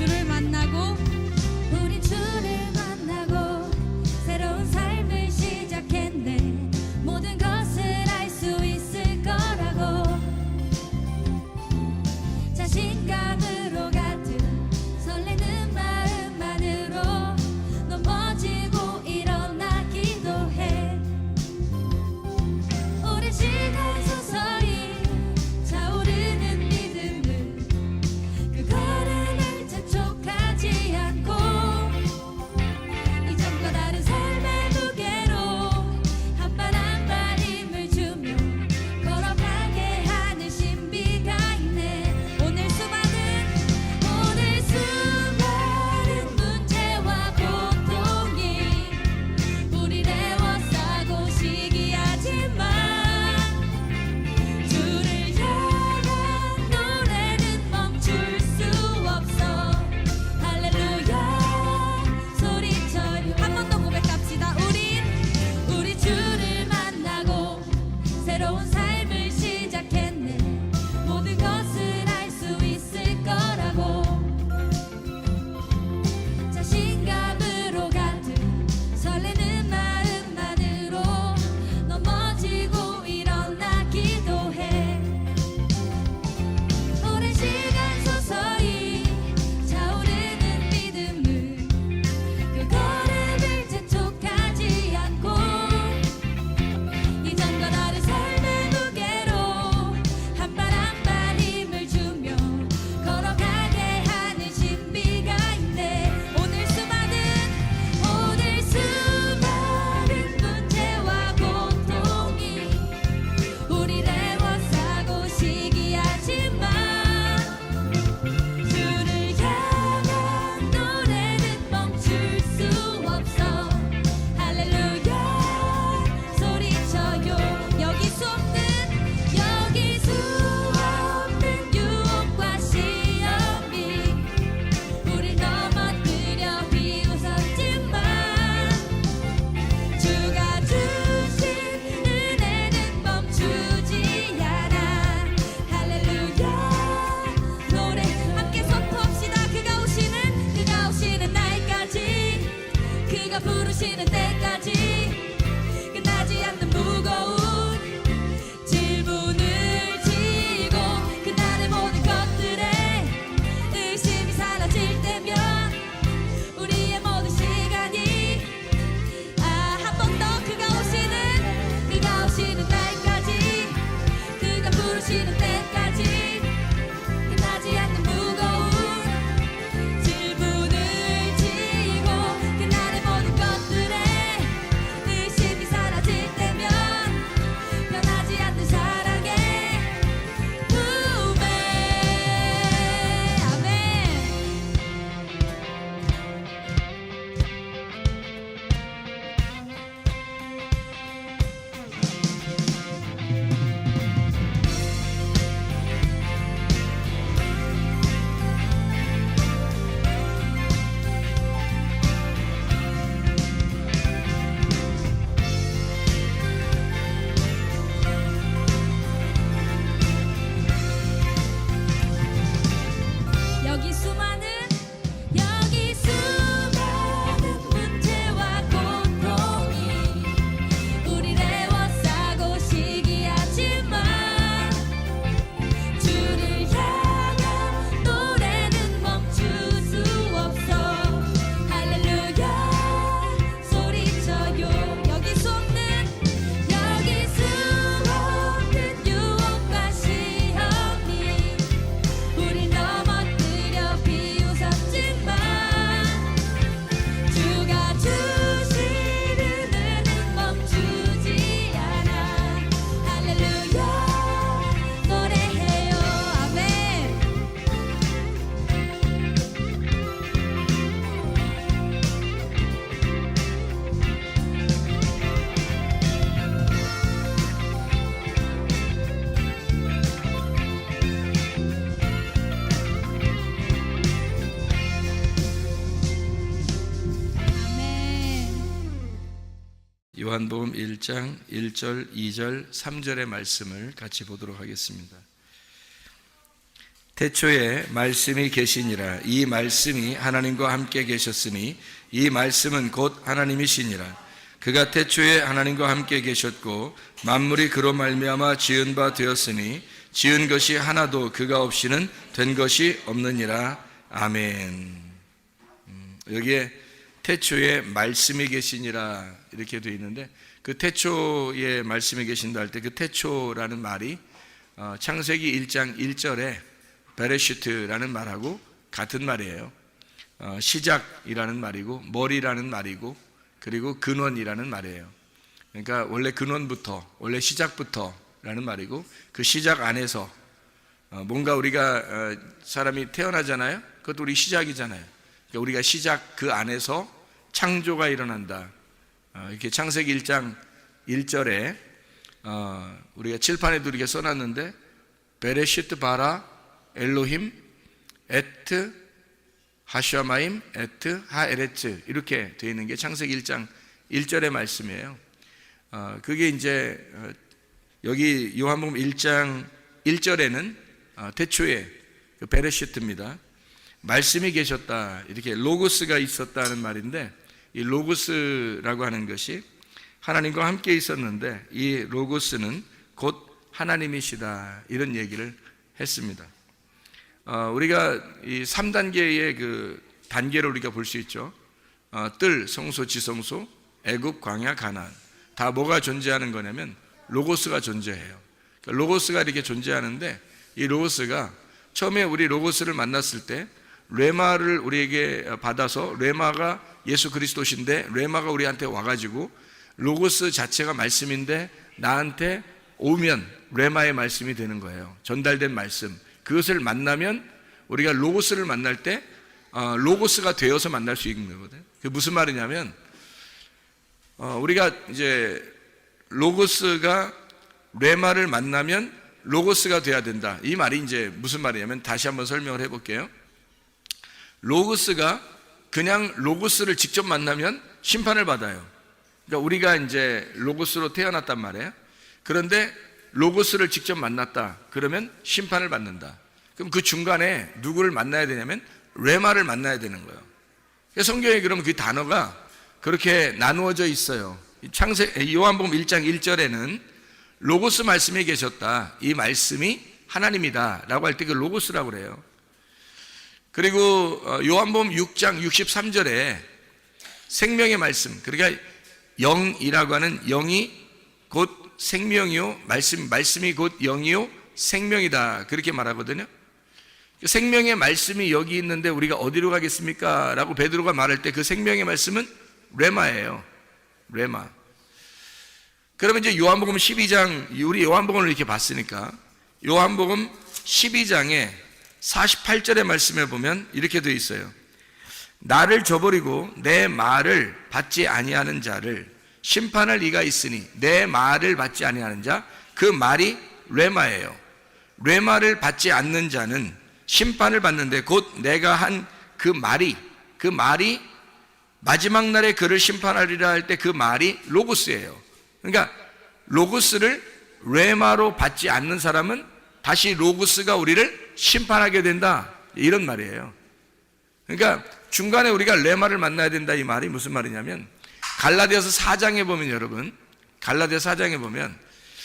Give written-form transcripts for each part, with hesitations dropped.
주를 만나고 우린 주를 만나고 새로운 삶을 시작했네. 모든 것을 알 수 있을 거라고 자신감으로 가득 설레는 마음만으로 넘어지고 일어나기도 해. 오랜 시간 서서히 차오르는 믿음은 그 걸음을 재촉하지 않고 이전과 다른 삶의 무게로 한 발 한 발 힘을 주며 걸어가게 하는 신비가 있네. 오늘 수많은 문제와 고통이 우리를 애워싸고 시기하지만 주를 향한 노래는 멈출 수 없어. 할렐루야 소리쳐요. 한 번 더 고백합시다. 우리 주를 만나고 새로운 삶을 시작했네. 모든 것을 알 수 있을 거라고 자신감으로 가득 설레는 마음만으로 넘어지고 일어나기도 해. 오랜 시간 서서히 차오르는 믿음은 그 걸음을 재촉하지 않고 이전과 다른 삶의 무게로 한 발 한 발 힘을 주며 걸어가게 하는 신비가 있네. 오늘 수많은 문제와 고통이 우리를 애워싸고 시기하지만 주를 향한 노래는 멈출 수 없어. 할렐루야 소리쳐요. 여기 수 없는 유혹과 시험이 우릴 넘어뜨려 비웃었지만 주가 주신 은혜는 멈추지 않아. 할렐루야 노래 함께 선포합시다. 그가 오시는 날까지 그가 부르시는 때까지 끝나지 않는 무거운 질문을 지고 그날의 모든 것들에 의심이 사라질 때면 우리의 모든 시간이 한 번 더 그가 오시는 날까지 그가 부르시는 때까지 끝나지 않는 무거운 질문을 지고 그날의 모든 것들에 의심이 사라질 때면 변하지 않는 사랑의 품에. 아멘. 여기 수많은 문제와 고통이 우리를 애워싸고 시기하지만 주를 향한 노래는 멈출 수 없어. 할렐루야 소리쳐요. 여기 수 없는 유혹과 시험이 우릴 넘어뜨려 비웃었지만 주가 주신 은혜는 멈추지 않아. 할렐루야 노래해요. 아멘. 요한복음 1장 1절, 2절, 3절의 말씀을 같이 보도록 하겠습니다. 태초에 말씀이 계시니라. 이 말씀이 하나님과 함께 계셨으니 이 말씀은 곧 하나님이시니라. 그가 태초에 하나님과 함께 계셨고 만물이 그로 말미암아 지은 바 되었으니 지은 것이 하나도 그가 없이는 된 것이 없느니라. 아멘. 여기에 태초에 말씀이 계시니라 이렇게 되어 있는데, 그 태초에 말씀이 계신다 할 때 그 태초라는 말이 창세기 1장 1절에 베레시트라는 말하고 같은 말이에요. 시작이라는 말이고 머리라는 말이고 그리고 근원이라는 말이에요. 그러니까 원래 근원부터, 원래 시작부터라는 말이고, 그 시작 안에서 뭔가 우리가 사람이 태어나잖아요. 그것도 우리 시작이잖아요. 그러니까 우리가 시작 그 안에서 창조가 일어난다. 이렇게 창세기 1장 1절에 우리가 칠판에도 이렇게 써놨는데 베레시트 바라 엘로힘 에트 하샤마임 에트 하에레츠 이렇게 되어 있는 게 창세기 1장 1절의 말씀이에요. 그게 이제 여기 요한복음 1장 1절에는 태초에 그 베레시트입니다. 말씀이 계셨다, 이렇게 로고스가 있었다는 말인데, 이 로고스라고 하는 것이 하나님과 함께 있었는데 이 로고스는 곧 하나님이시다, 이런 얘기를 했습니다. 우리가 이 3단계의 그 단계를 우리가 볼 수 있죠. 뜰, 성소, 지성소, 애굽, 광야, 가나안. 다 뭐가 존재하는 거냐면 로고스가 존재해요. 그러니까 로고스가 이렇게 존재하는데, 이 로고스가 처음에 우리 로고스를 만났을 때 레마를 우리에게 받아서, 레마가 예수 그리스도신데 레마가 우리한테 와가지고 로고스 자체가 말씀인데 나한테 오면 레마의 말씀이 되는 거예요. 전달된 말씀. 그것을 만나면 우리가 로고스를 만날 때 로고스가 되어서 만날 수 있는 거거든요. 그게 무슨 말이냐면 우리가 이제 로고스가 레마를 만나면 로고스가 돼야 된다. 이 말이 이제 무슨 말이냐면, 다시 한번 설명을 해볼게요. 로고스가 그냥 로고스를 직접 만나면 심판을 받아요. 그러니까 우리가 이제 로고스로 태어났단 말이에요. 그런데 로고스를 직접 만났다 그러면 심판을 받는다. 그럼 그 중간에 누구를 만나야 되냐면 레마를 만나야 되는 거예요. 성경에 그러면 그 단어가 그렇게 나누어져 있어요. 요한복음 1장 1절에는 로고스 말씀이 계셨다, 이 말씀이 하나님이다 라고 할 때 그 로고스라고 그래요. 그리고 요한복음 6장 63절에 생명의 말씀, 그러니까 영이라고 하는 영이 곧 생명이요, 말씀이 곧 영이요 생명이다, 그렇게 말하거든요. 생명의 말씀이 여기 있는데 우리가 어디로 가겠습니까? 라고 베드로가 말할 때 그 생명의 말씀은 레마예요. 레마. 그러면 이제 요한복음 12장, 우리 요한복음을 이렇게 봤으니까 요한복음 12장에 48절의 말씀에 보면 이렇게 되어 있어요. 나를 저버리고 내 말을 받지 아니하는 자를 심판할 이가 있으니, 내 말을 받지 아니하는 자, 그 말이 레마예요. 레마를 받지 않는 자는 심판을 받는데, 곧 내가 한 그 말이 마지막 날에 그를 심판하리라 할 때 그 말이 로고스예요. 그러니까 로고스를 레마로 받지 않는 사람은 다시 로고스가 우리를 심판하게 된다, 이런 말이에요. 그러니까 중간에 우리가 레마를 만나야 된다, 이 말이 무슨 말이냐면, 갈라디아서 4장에 보면, 여러분 갈라디아 4장에 보면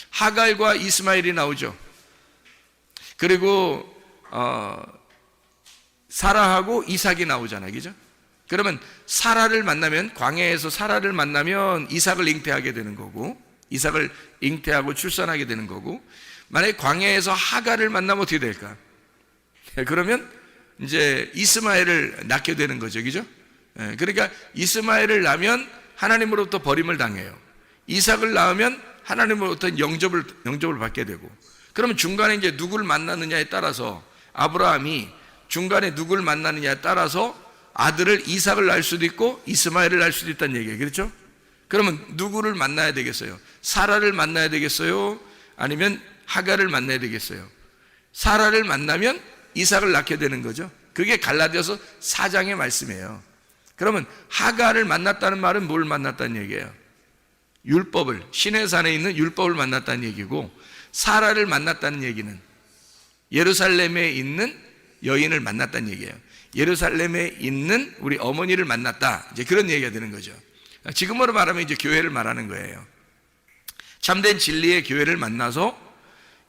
하갈과 이스마엘이 나오죠. 그리고 사라하고 이삭이 나오잖아요, 그죠? 그러면 사라를 만나면, 광야에서 사라를 만나면 이삭을 잉태하게 되는 거고, 이삭을 잉태하고 출산하게 되는 거고, 만약에 광야에서 하갈을 만나면 어떻게 될까? 그러면 이제 이스마엘을 낳게 되는 거죠, 그죠? 그러니까 이스마엘을 낳으면 하나님으로부터 버림을 당해요. 이삭을 낳으면 하나님으로부터 영접을 받게 되고, 그러면 중간에 이제 누구를 만나느냐에 따라서, 아브라함이 중간에 누구를 만나느냐에 따라서 아들을 이삭을 낳을 수도 있고 이스마엘을 낳을 수도 있다는 얘기예요. 그렇죠? 그러면 누구를 만나야 되겠어요? 사라를 만나야 되겠어요? 아니면 하갈을 만나야 되겠어요? 사라를 만나면 이삭을 낳게 되는 거죠. 그게 갈라디아서 4장의 말씀이에요. 그러면 하갈을 만났다는 말은 뭘 만났다는 얘기예요? 율법을, 시내산에 있는 율법을 만났다는 얘기고, 사라를 만났다는 얘기는 예루살렘에 있는 여인을 만났다는 얘기예요. 예루살렘에 있는 우리 어머니를 만났다. 이제 그런 얘기가 되는 거죠. 지금으로 말하면 이제 교회를 말하는 거예요. 참된 진리의 교회를 만나서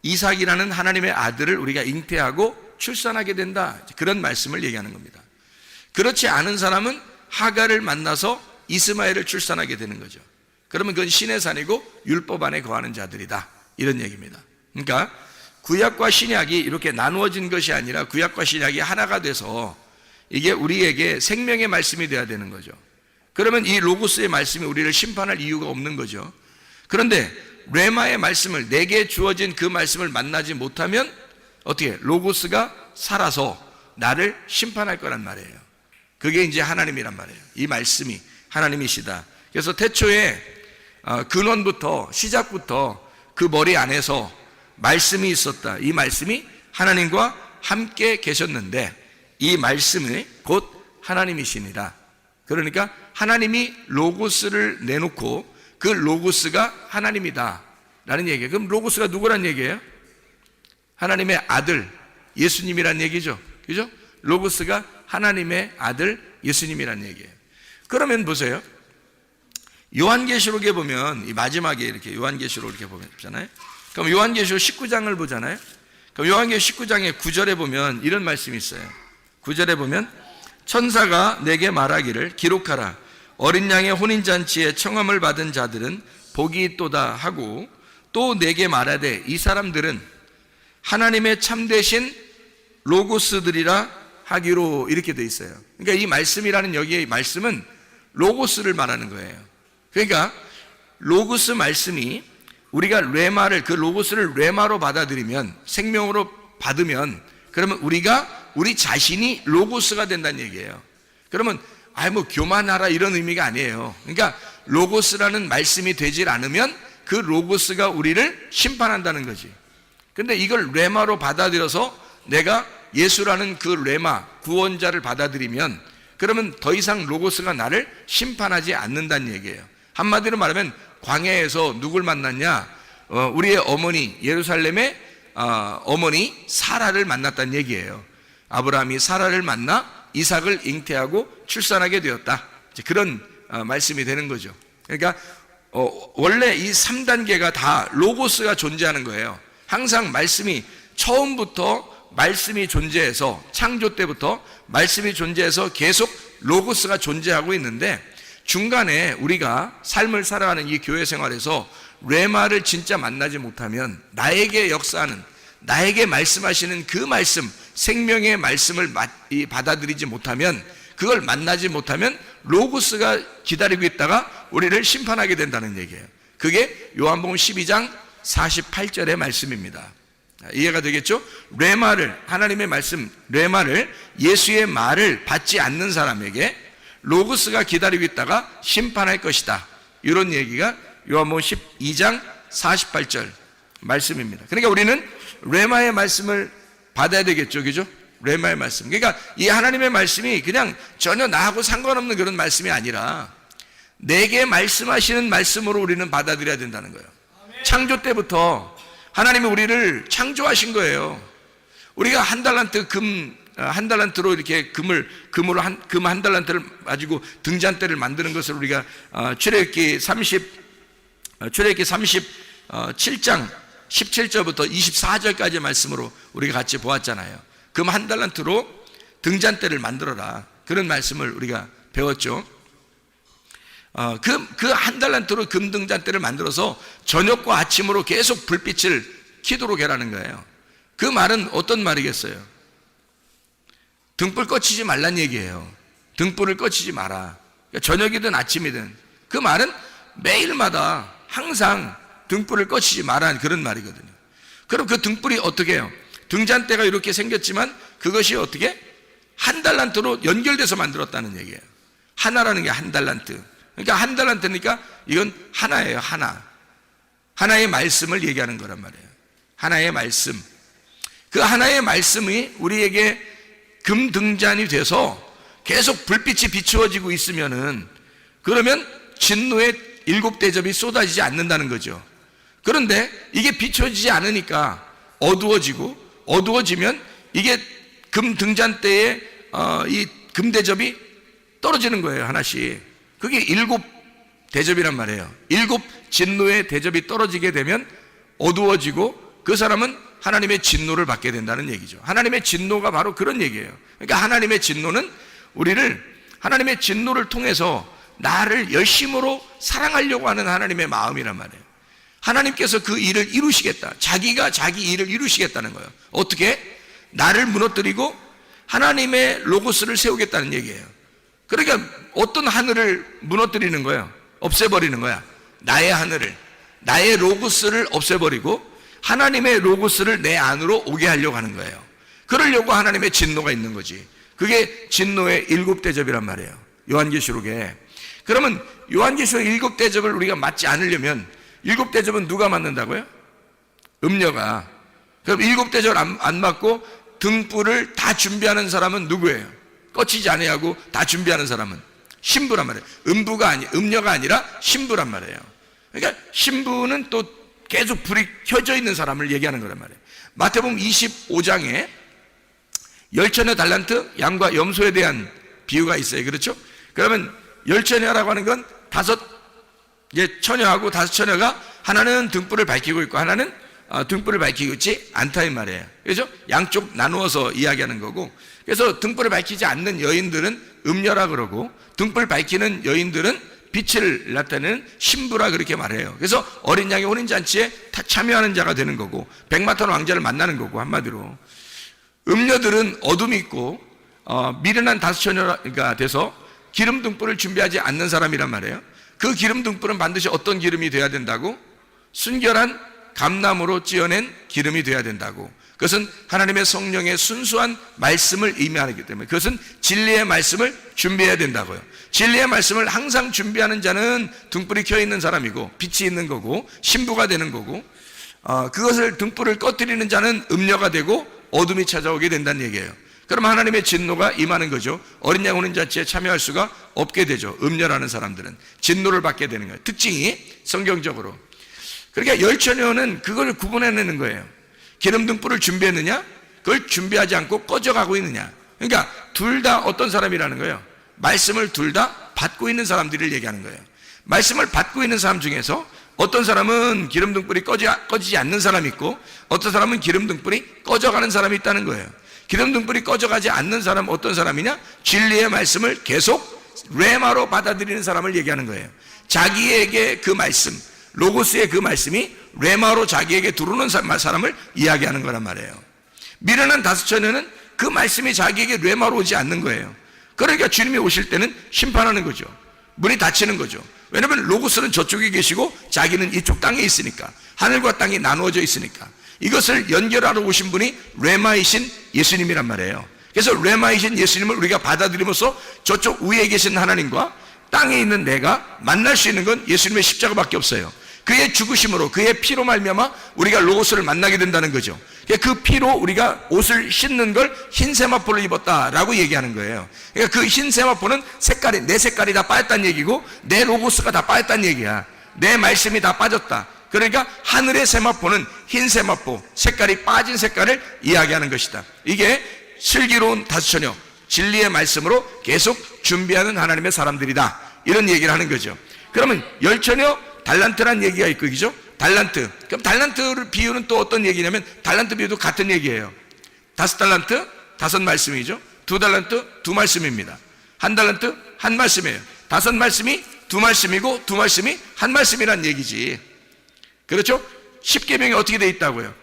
이삭이라는 하나님의 아들을 우리가 잉태하고 출산하게 된다. 그런 말씀을 얘기하는 겁니다. 그렇지 않은 사람은 하갈을 만나서 이스마엘을 출산하게 되는 거죠. 그러면 그건 신의 산이고 율법 안에 거하는 자들이다. 이런 얘기입니다. 그러니까 구약과 신약이 이렇게 나누어진 것이 아니라 구약과 신약이 하나가 돼서 이게 우리에게 생명의 말씀이 돼야 되는 거죠. 그러면 이 로고스의 말씀이 우리를 심판할 이유가 없는 거죠. 그런데 레마의 말씀을, 내게 주어진 그 말씀을 만나지 못하면 어떻게? 로고스가 살아서 나를 심판할 거란 말이에요. 그게 이제 하나님이란 말이에요. 이 말씀이 하나님이시다. 그래서 태초에 근원부터, 시작부터 그 머리 안에서 말씀이 있었다. 이 말씀이 하나님과 함께 계셨는데 이 말씀이 곧 하나님이시니라. 그러니까 하나님이 로고스를 내놓고 그 로고스가 하나님이다 라는 얘기예요. 그럼 로고스가 누구란 얘기예요? 하나님의 아들 예수님이란 얘기죠. 그죠? 로고스가 하나님의 아들 예수님이란 얘기예요. 그러면 보세요. 요한계시록에 보면 이 마지막에 이렇게 요한계시록 이렇게 보잖아요. 그럼 요한계시록 19장을 보잖아요. 그럼 요한계시록 19장의 9절에 보면 이런 말씀이 있어요. 9절에 보면 천사가 내게 말하기를 기록하라. 어린 양의 혼인잔치에 청함을 받은 자들은 복이 있도다 하고 또 내게 말하되 이 사람들은 하나님의 참되신 로고스들이라 하기로 이렇게 돼 있어요. 그러니까 이 말씀이라는 여기의 말씀은 로고스를 말하는 거예요. 그러니까 로고스 말씀이 우리가 레마를, 그 로고스를 레마로 받아들이면, 생명으로 받으면, 그러면 우리 자신이 로고스가 된다는 얘기예요. 그러면 뭐 교만하라 이런 의미가 아니에요. 그러니까 로고스라는 말씀이 되질 않으면 그 로고스가 우리를 심판한다는 거지. 근데 이걸 레마로 받아들여서 내가 예수라는 그 레마, 구원자를 받아들이면 그러면 더 이상 로고스가 나를 심판하지 않는다는 얘기예요. 한마디로 말하면 광야에서 누굴 만났냐? 우리의 어머니, 예루살렘의 어머니 사라를 만났다는 얘기예요. 아브라함이 사라를 만나 이삭을 잉태하고 출산하게 되었다. 그런 말씀이 되는 거죠. 그러니까 원래 이 3단계가 다 로고스가 존재하는 거예요. 항상 말씀이 처음부터 말씀이 존재해서, 창조 때부터 말씀이 존재해서 계속 로고스가 존재하고 있는데 중간에 우리가 삶을 살아가는 이 교회 생활에서 레마를 진짜 만나지 못하면, 나에게 역사하는, 나에게 말씀하시는 그 말씀, 생명의 말씀을 받아들이지 못하면, 그걸 만나지 못하면 로고스가 기다리고 있다가 우리를 심판하게 된다는 얘기예요. 그게 요한복음 12장 48절의 말씀입니다. 이해가 되겠죠? 레마를, 하나님의 말씀, 레마를, 예수의 말을 받지 않는 사람에게 로고스가 기다리고 있다가 심판할 것이다. 이런 얘기가 요한복음 12장 48절 말씀입니다. 그러니까 우리는 레마의 말씀을 받아야 되겠죠. 그죠? 레마의 말씀. 그러니까 이 하나님의 말씀이 그냥 전혀 나하고 상관없는 그런 말씀이 아니라 내게 말씀하시는 말씀으로 우리는 받아들여야 된다는 거예요. 창조 때부터 하나님이 우리를 창조하신 거예요. 우리가 한 달란트로 이렇게 금을 한 달란트를 가지고 등잔대를 만드는 것을 우리가 출애굽기 37장 17절부터 24절까지의 말씀으로 우리가 같이 보았잖아요. 금 한 달란트로 등잔대를 만들어라. 그런 말씀을 우리가 배웠죠. 그 한 달란트로 금 등잔대를 만들어서 저녁과 아침으로 계속 불빛을 켜도록 해라는 거예요. 그 말은 어떤 말이겠어요? 등불 꺼치지 말란 얘기예요. 등불을 꺼치지 마라. 그러니까 저녁이든 아침이든 그 말은 매일마다 항상 등불을 꺼치지 마라는 그런 말이거든요. 그럼 그 등불이 어떻게 해요? 등잔대가 이렇게 생겼지만 그것이 어떻게? 한 달란트로 연결돼서 만들었다는 얘기예요. 하나라는 게 한 달란트. 그러니까 한 달란트니까 이건 하나예요. 하나의 말씀을 얘기하는 거란 말이에요. 하나의 말씀. 그 하나의 말씀이 우리에게 금등잔이 돼서 계속 불빛이 비추어지고 있으면은, 그러면 진노의 7대접이 쏟아지지 않는다는 거죠. 그런데 이게 비춰지지 않으니까 어두워지면 이게 금 등잔대에 이 금대접이 떨어지는 거예요, 하나씩. 그게 7 대접이란 말이에요. 7 진노의 대접이 떨어지게 되면 어두워지고 그 사람은 하나님의 진노를 받게 된다는 얘기죠. 하나님의 진노가 바로 그런 얘기예요. 그러니까 하나님의 진노는 하나님의 진노를 통해서 나를 열심으로 사랑하려고 하는 하나님의 마음이란 말이에요. 하나님께서 그 일을 이루시겠다. 자기가 자기 일을 이루시겠다는 거예요. 어떻게? 나를 무너뜨리고 하나님의 로고스를 세우겠다는 얘기예요. 그러니까 어떤 하늘을 무너뜨리는 거예요? 없애버리는 거야. 나의 하늘을, 나의 로고스를 없애버리고 하나님의 로고스를 내 안으로 오게 하려고 하는 거예요. 그러려고 하나님의 진노가 있는 거지. 그게 진노의 7 대접이란 말이에요, 요한계시록에. 그러면 요한계시록 7 대접을 우리가 맞지 않으려면 7 대접은 누가 맞는다고요? 음녀가. 그럼 7 대접을 안 맞고 등불을 다 준비하는 사람은 누구예요? 꺼치지 아니하고 다 준비하는 사람은 신부란 말이에요. 음녀가 아니라 신부란 말이에요. 그러니까 신부는 또 계속 불이 켜져 있는 사람을 얘기하는 거란 말이에요. 마태복음 25장에 열처녀 달란트, 양과 염소에 대한 비유가 있어요. 그렇죠? 그러면 열처녀라고 하는 건 5 처녀하고 5 처녀가 하나는 등불을 밝히고 있고 하나는 등불을 밝히고 있지 않다 이 말이에요. 그렇죠? 양쪽 나누어서 이야기하는 거고, 그래서 등불을 밝히지 않는 여인들은 음녀라 그러고 등불 밝히는 여인들은 빛을 나타내는 신부라 그렇게 말해요. 그래서 어린 양의 혼인잔치에 참여하는 자가 되는 거고 백마탄 왕자를 만나는 거고, 한마디로 음녀들은 어둠이 있고 미련한 5 처녀가 돼서 기름 등불을 준비하지 않는 사람이란 말이에요. 그 기름 등불은 반드시 어떤 기름이 돼야 된다고? 순결한 감나무로 찌어낸 기름이 돼야 된다고. 그것은 하나님의 성령의 순수한 말씀을 의미하기 때문에 그것은 진리의 말씀을 준비해야 된다고요. 진리의 말씀을 항상 준비하는 자는 등불이 켜 있는 사람이고 빛이 있는 거고 신부가 되는 거고, 그것을 등불을 꺼뜨리는 자는 음녀가 되고 어둠이 찾아오게 된다는 얘기예요. 그럼 하나님의 진노가 임하는 거죠. 어린 양 혼인잔치에 참여할 수가 없게 되죠. 음녀라는 사람들은 진노를 받게 되는 거예요. 특징이 성경적으로. 그러니까 열처녀는 그걸 구분해내는 거예요. 기름 등불을 준비했느냐, 그걸 준비하지 않고 꺼져가고 있느냐. 그러니까 둘 다 어떤 사람이라는 거예요? 말씀을 둘 다 받고 있는 사람들을 얘기하는 거예요. 말씀을 받고 있는 사람 중에서 어떤 사람은 기름 등불이 꺼지지 않는 사람이 있고 어떤 사람은 기름 등불이 꺼져가는 사람이 있다는 거예요. 기름 등불이 꺼져가지 않는 사람은 어떤 사람이냐? 진리의 말씀을 계속 레마로 받아들이는 사람을 얘기하는 거예요. 자기에게 그 말씀, 로고스의 그 말씀이 레마로 자기에게 들어오는 사람을 이야기하는 거란 말이에요. 미련한 5 처녀는 그 말씀이 자기에게 레마로 오지 않는 거예요. 그러니까 주님이 오실 때는 심판하는 거죠. 문이 닫히는 거죠. 왜냐하면 로고스는 저쪽에 계시고 자기는 이쪽 땅에 있으니까, 하늘과 땅이 나누어져 있으니까. 이것을 연결하러 오신 분이 레마이신 예수님이란 말이에요. 그래서 레마이신 예수님을 우리가 받아들임으로써 저쪽 위에 계신 하나님과 땅에 있는 내가 만날 수 있는 건 예수님의 십자가밖에 없어요. 그의 죽으심으로, 그의 피로 말미암아 우리가 로고스를 만나게 된다는 거죠. 그 피로 우리가 옷을 씻는 걸 흰 세마포를 입었다라고 얘기하는 거예요. 그러니까 그 흰 세마포는 색깔이, 내 색깔이 다 빠졌다는 얘기고 내 로고스가 다 빠졌다는 얘기야. 내 말씀이 다 빠졌다. 그러니까 하늘의 세마포는 흰 세마포, 색깔이 빠진 색깔을 이야기하는 것이다. 이게 슬기로운 5 처녀, 진리의 말씀으로 계속 준비하는 하나님의 사람들이다, 이런 얘기를 하는 거죠. 그러면 열처녀 달란트란 얘기가 있고, 그죠? 달란트. 그럼 달란트를 비유는 또 어떤 얘기냐면 달란트 비유도 같은 얘기예요. 5 달란트 5 말씀이죠. 2 달란트 2 말씀입니다. 1 달란트 1 말씀이에요. 5 말씀이 2 말씀이고 2 말씀이 1 말씀이란 얘기지. 그렇죠? 10계명이 어떻게 돼 있다고요?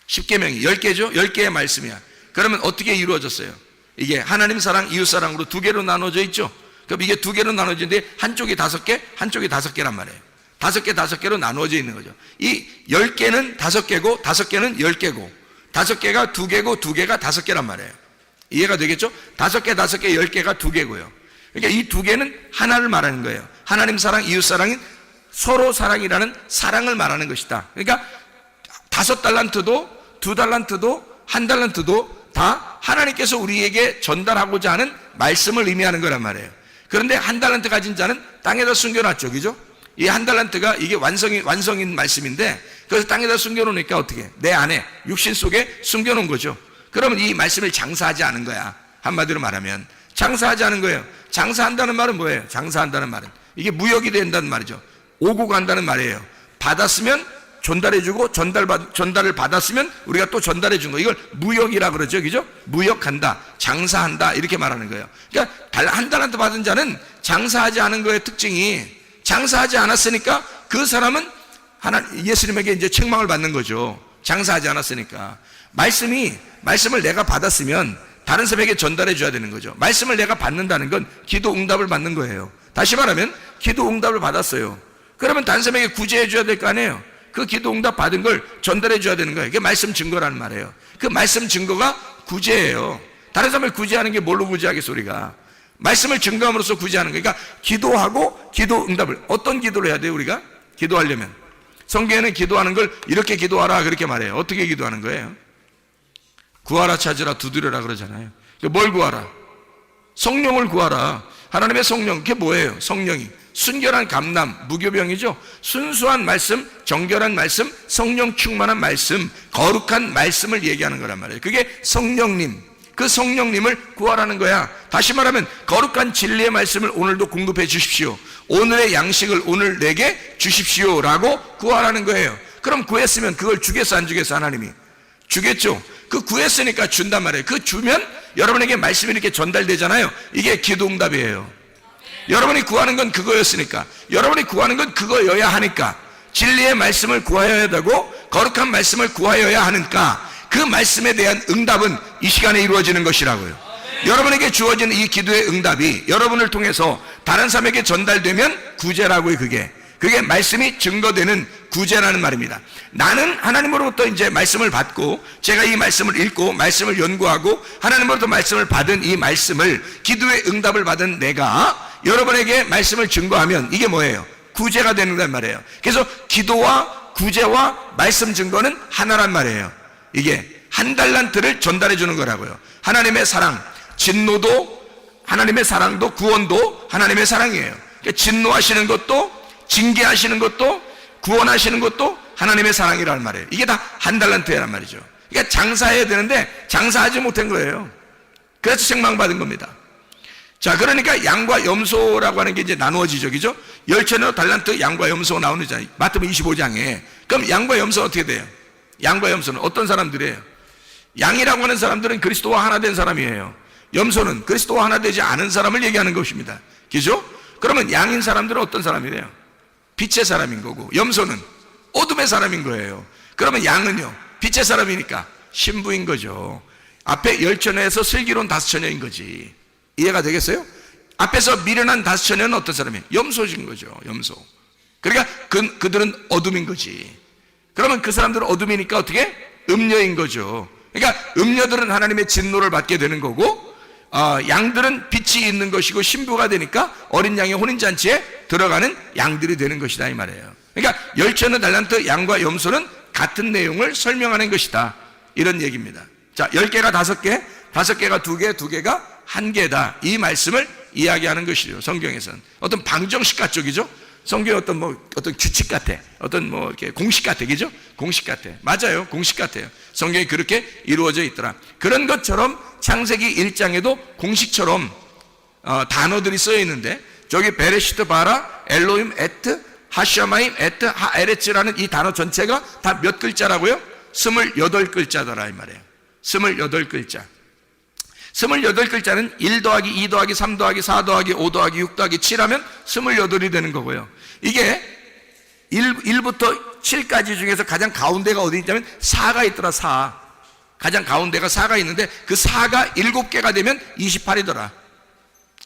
10계명이 10개죠? 10개의 말씀이야. 그러면 어떻게 이루어졌어요? 이게 하나님 사랑, 이웃 사랑으로 2개로 나눠져 있죠? 그럼 이게 2개로 나눠지는데 한쪽이 5개, 한쪽이 5개란 말이에요. 5개, 5개로 나누어져 있는 거죠. 이 10개는 5개고 5개는 10개고 5개가 2개고 2개가 5개란 말이에요. 이해가 되겠죠? 5개, 5개, 10개가 2개고요. 그러니까 이 2개는 하나를 말하는 거예요. 하나님 사랑, 이웃 사랑인 서로 사랑이라는 사랑을 말하는 것이다. 그러니까 5 달란트도 2 달란트도 1 달란트도 다 하나님께서 우리에게 전달하고자 하는 말씀을 의미하는 거란 말이에요. 그런데 1 달란트 가진 자는 땅에다 숨겨놨죠. 그죠? 이 1 달란트가 이게 완성인 말씀인데, 그래서 땅에다 숨겨놓으니까 어떻게? 내 안에, 육신 속에 숨겨놓은 거죠. 그러면 이 말씀을 장사하지 않은 거야. 한마디로 말하면 장사하지 않은 거예요. 장사한다는 말은 뭐예요? 장사한다는 말은 이게 무역이 된다는 말이죠. 오고 간다는 말이에요. 받았으면 전달해주고 전달을 받았으면 우리가 또 전달해준 거, 이걸 무역이라 그러죠, 그죠? 무역한다, 장사한다 이렇게 말하는 거예요. 그러니까 한 달란트 받은 자는 장사하지 않은 거의 특징이, 장사하지 않았으니까 그 사람은 예수님에게 이제 책망을 받는 거죠. 장사하지 않았으니까. 말씀을 내가 받았으면 다른 사람에게 전달해 줘야 되는 거죠. 말씀을 내가 받는다는 건 기도 응답을 받는 거예요. 다시 말하면 기도 응답을 받았어요. 그러면 다른 사람에게 구제해 줘야 될 거 아니에요. 그 기도 응답 받은 걸 전달해 줘야 되는 거예요. 그게 말씀 증거라는 말이에요. 그 말씀 증거가 구제예요. 다른 사람을 구제하는 게 뭘로 구제하겠어 우리가? 말씀을 증거함으로써 구제하는 거예요. 그러니까 기도하고 기도 응답을, 어떤 기도를 해야 돼요 우리가? 기도하려면 성경에는 기도하는 걸 이렇게 기도하라 그렇게 말해요. 어떻게 기도하는 거예요? 구하라, 찾으라, 두드려라 그러잖아요. 뭘 구하라? 성령을 구하라. 하나님의 성령, 그게 뭐예요? 성령이 순결한 감람, 무교병이죠. 순수한 말씀, 정결한 말씀, 성령 충만한 말씀, 거룩한 말씀을 얘기하는 거란 말이에요. 그게 성령님, 그 성령님을 구하라는 거야. 다시 말하면 거룩한 진리의 말씀을 오늘도 공급해 주십시오. 오늘의 양식을 오늘 내게 주십시오 라고 구하라는 거예요. 그럼 구했으면 그걸 주겠어 안 주겠어? 하나님이 주겠죠. 그 구했으니까 준단 말이에요. 그 주면 여러분에게 말씀이 이렇게 전달되잖아요. 이게 기도 응답이에요. 여러분이 구하는 건 그거였으니까, 여러분이 구하는 건 그거여야 하니까, 진리의 말씀을 구하여야 되고 거룩한 말씀을 구하여야 하니까 그 말씀에 대한 응답은 이 시간에 이루어지는 것이라고요. 여러분에게 주어진 이 기도의 응답이 여러분을 통해서 다른 사람에게 전달되면 구제라고요. 그게 말씀이 증거되는 구제라는 말입니다. 나는 하나님으로부터 이제 말씀을 받고 제가 이 말씀을 읽고 말씀을 연구하고 하나님으로부터 말씀을 받은 이 말씀을, 기도의 응답을 받은 내가 여러분에게 말씀을 증거하면 이게 뭐예요? 구제가 되는 말이에요. 그래서 기도와 구제와 말씀 증거는 하나란 말이에요. 이게 한 달란트를 전달해 주는 거라고요. 하나님의 사랑, 진노도 하나님의 사랑도 구원도 하나님의 사랑이에요. 그러니까 진노하시는 것도 징계하시는 것도 구원하시는 것도 하나님의 사랑이라는 말이에요. 이게 다 한 달란트란 말이죠. 그러니까 장사해야 되는데 장사하지 못한 거예요. 그래서 책망받은 겁니다. 자, 그러니까 양과 염소라고 하는 게 이제 나누어지죠, 그죠? 10,000여 달란트 양과 염소 나오잖아요. 마태복음 25장에. 그럼 양과 염소는 어떻게 돼요? 양과 염소는 어떤 사람들이에요? 양이라고 하는 사람들은 그리스도와 하나 된 사람이에요. 염소는 그리스도와 하나 되지 않은 사람을 얘기하는 것입니다. 그죠? 그러면 양인 사람들은 어떤 사람이래요? 빛의 사람인 거고, 염소는 어둠의 사람인 거예요. 그러면 양은요, 빛의 사람이니까 신부인 거죠. 앞에 10,000여에서 슬기로운 5,000여인 거지. 이해가 되겠어요? 앞에서 미련한 5,000여는 어떤 사람이에요? 염소인 거죠. 염소. 그러니까 그들은 어둠인 거지. 그러면 그 사람들은 어둠이니까 어떻게? 음녀인 거죠. 그러니까 음녀들은 하나님의 진노를 받게 되는 거고, 양들은 빛이 있는 것이고 신부가 되니까 어린 양의 혼인잔치에 들어가는 양들이 되는 것이다 이 말이에요. 그러니까 10,000여 달란트 양과 염소는 같은 내용을 설명하는 것이다, 이런 얘기입니다. 자, 10개가 5개, 5개가 2개, 2개가 1개다, 이 말씀을 이야기하는 것이죠. 성경에서는 어떤 방정식 같죠, 그죠? 성경의 어떤 규칙 같아, 이렇게 공식 같아, 그죠? 공식 같아. 맞아요, 공식 같아요. 성경이 그렇게 이루어져 있더라. 그런 것처럼 창세기 1장에도 공식처럼 단어들이 쓰여 있는데, 저기 베레시트 바라 엘로임 에트 하샤마임 에트 하에레츠라는 이 단어 전체가 다 몇 글자라고요? 28글자더라 이 말이에요. 28글자. 28글자는 1 더하기 2 더하기 3 더하기 4 더하기 5 더하기 6 더하기 7 하면 28이 되는 거고요. 이게 1부터 7까지 중에서 가장 가운데가 어디 있냐면 4가 있더라. 4. 가장 가운데가 4가 있는데 그 4가 7개가 되면 28이더라.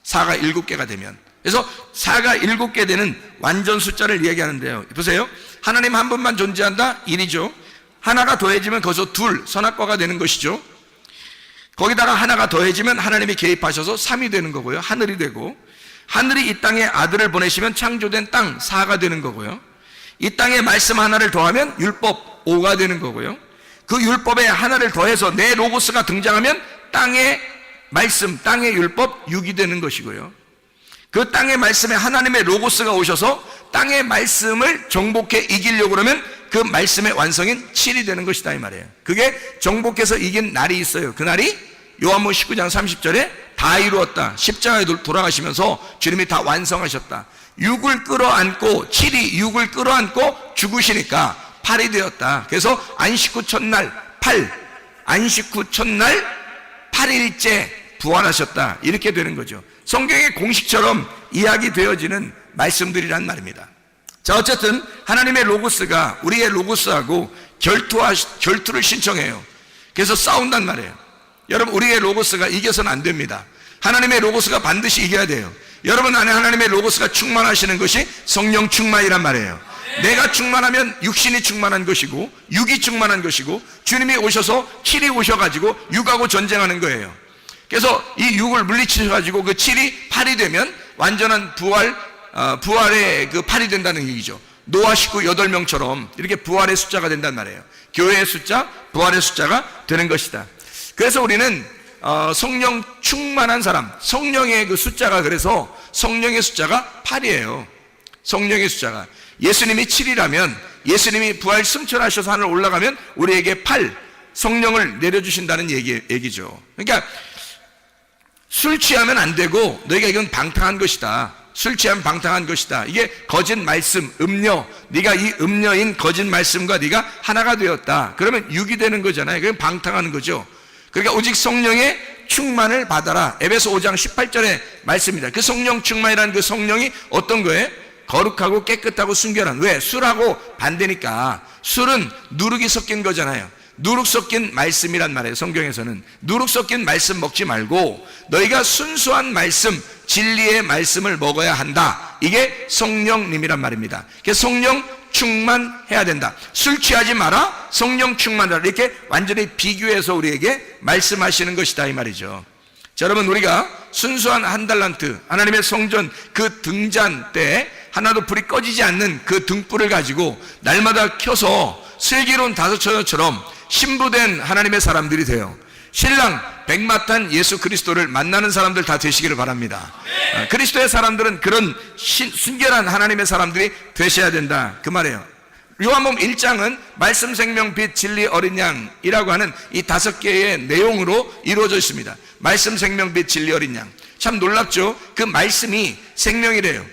4가 7개가 되면. 그래서 4가 7개 되는 완전 숫자를 이야기하는데요. 보세요. 하나님 한 분만 존재한다? 1이죠. 하나가 더해지면 거기서 둘, 선악과가 되는 것이죠. 거기다가 하나가 더해지면 하나님이 개입하셔서 3이 되는 거고요. 하늘이 되고, 하늘이 이 땅에 아들을 보내시면 창조된 땅 4가 되는 거고요. 이 땅에 말씀 하나를 더하면 율법 5가 되는 거고요. 그 율법에 하나를 더해서 내 로고스가 등장하면 땅의 말씀, 땅의 율법 6이 되는 것이고요. 그 땅의 말씀에 하나님의 로고스가 오셔서 땅의 말씀을 정복해 이기려고 그러면 그 말씀의 완성인 7이 되는 것이다 이 말이에요. 그게 정복해서 이긴 날이 있어요. 그 날이 요한복음 19장 30절에 다 이루었다. 십자가에 돌아가시면서 주님이 다 완성하셨다. 6을 끌어안고 7이 6을 끌어안고 죽으시니까 8이 되었다. 그래서 안식 후 첫날 8, 안식 후 첫날 8일째 부활하셨다. 이렇게 되는 거죠. 성경의 공식처럼 이야기되어지는 말씀들이란 말입니다. 자, 어쨌든 하나님의 로고스가 우리의 로고스하고 결투를 신청해요. 그래서 싸운단 말이에요. 여러분, 우리의 로고스가 이겨서는 안 됩니다. 하나님의 로고스가 반드시 이겨야 돼요. 여러분 안에 하나님의 로고스가 충만하시는 것이 성령 충만이란 말이에요. 내가 충만하면 육신이 충만한 것이고 6이 충만한 것이고 주님이 오셔서 7이 오셔가지고 6하고 전쟁하는 거예요. 그래서 이 6을 물리치셔가지고 그 7이 8이 되면 완전한 부활의 그 8이 된다는 얘기죠. 노아 식구 8명처럼 이렇게 부활의 숫자가 된단 말이에요. 교회의 숫자, 부활의 숫자가 되는 것이다. 그래서 우리는 성령 충만한 사람, 성령의 그 숫자가, 그래서 성령의 숫자가 8이에요. 성령의 숫자가 예수님이 7이라면 예수님이 부활 승천하셔서 하늘 올라가면 우리에게 8, 성령을 내려주신다는 얘기죠. 그러니까 술 취하면 안 되고 너희가 이건 방탕한 것이다. 술 취하면 방탕한 것이다. 이게 거짓 말씀, 음료. 네가 이 음료인 거짓 말씀과 네가 하나가 되었다. 그러면 6이 되는 거잖아요. 그건 방탕하는 거죠. 그러니까 오직 성령의 충만을 받아라. 에베소 5장 18절의 말씀입니다. 그 성령 충만이라는 그 성령이 어떤 거예요? 거룩하고 깨끗하고 순결한. 왜? 술하고 반대니까. 술은 누룩이 섞인 거잖아요. 누룩 섞인 말씀이란 말이에요. 성경에서는 누룩 섞인 말씀 먹지 말고 너희가 순수한 말씀, 진리의 말씀을 먹어야 한다. 이게 성령님이란 말입니다. 그래서 성령 충만해야 된다. 술 취하지 마라, 성령 충만하라. 이렇게 완전히 비교해서 우리에게 말씀하시는 것이다 이 말이죠. 자, 여러분, 우리가 순수한 한 달란트, 하나님의 성전 그 등잔 때 하나도 불이 꺼지지 않는 그 등불을 가지고 날마다 켜서 슬기로운 다섯처녀처럼 신부된 하나님의 사람들이 돼요. 신랑 백마탄 예수 그리스도를 만나는 사람들 다 되시기를 바랍니다. 그리스도의 사람들은 그런 순결한 하나님의 사람들이 되셔야 된다 그 말이에요. 요한복음 1장은 말씀, 생명, 빛, 진리, 어린 양이라고 하는 이 5개의 내용으로 이루어져 있습니다. 말씀, 생명, 빛, 진리, 어린 양. 참 놀랍죠? 그 말씀이 생명이래요.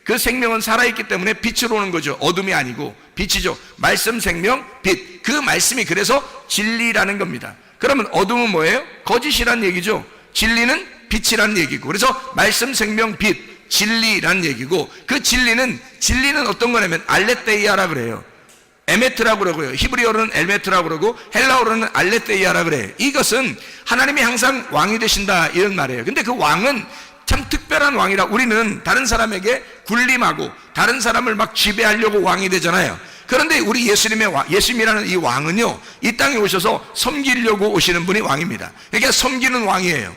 그 생명은 살아있기 때문에 빛으로 오는 거죠. 어둠이 아니고 빛이죠. 말씀, 생명, 빛. 그 말씀이 그래서 진리라는 겁니다. 그러면 어둠은 뭐예요? 거짓이란 얘기죠. 진리는 빛이란 얘기고, 그래서 말씀, 생명, 빛, 진리란 얘기고, 그 진리는 어떤 거냐면 알레테이아라 그래요. 에메트라고 그러고요. 히브리어로는 엘메트라고 그러고 헬라어로는 알레테이아라 그래요. 이것은 하나님이 항상 왕이 되신다 이런 말이에요. 근데 그 왕은 참 특별한 왕이라. 우리는 다른 사람에게 군림하고 다른 사람을 막 지배하려고 왕이 되잖아요. 그런데 우리 예수님이라는 이 왕은요, 이 땅에 오셔서 섬기려고 오시는 분이 왕입니다. 그러니까 섬기는 왕이에요.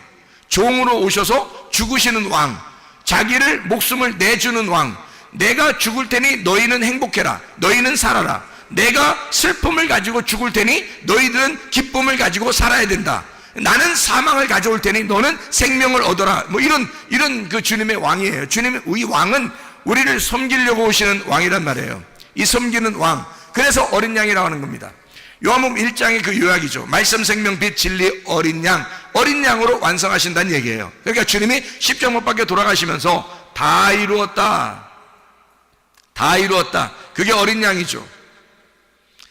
종으로 오셔서 죽으시는 왕, 자기를 목숨을 내주는 왕. 내가 죽을 테니 너희는 행복해라, 너희는 살아라. 내가 슬픔을 가지고 죽을 테니 너희들은 기쁨을 가지고 살아야 된다. 나는 사망을 가져올 테니 너는 생명을 얻어라. 뭐 이런 그 주님의 왕이에요. 이 왕은 우리를 섬기려고 오시는 왕이란 말이에요. 이 섬기는 왕. 그래서 어린 양이라고 하는 겁니다. 요한복음 1장의 그 요약이죠. 말씀, 생명, 빛, 진리, 어린 양. 어린 양으로 완성하신다는 얘기예요. 그러니까 주님이 십자가 못 박혀 돌아가시면서 다 이루었다. 다 이루었다. 그게 어린 양이죠.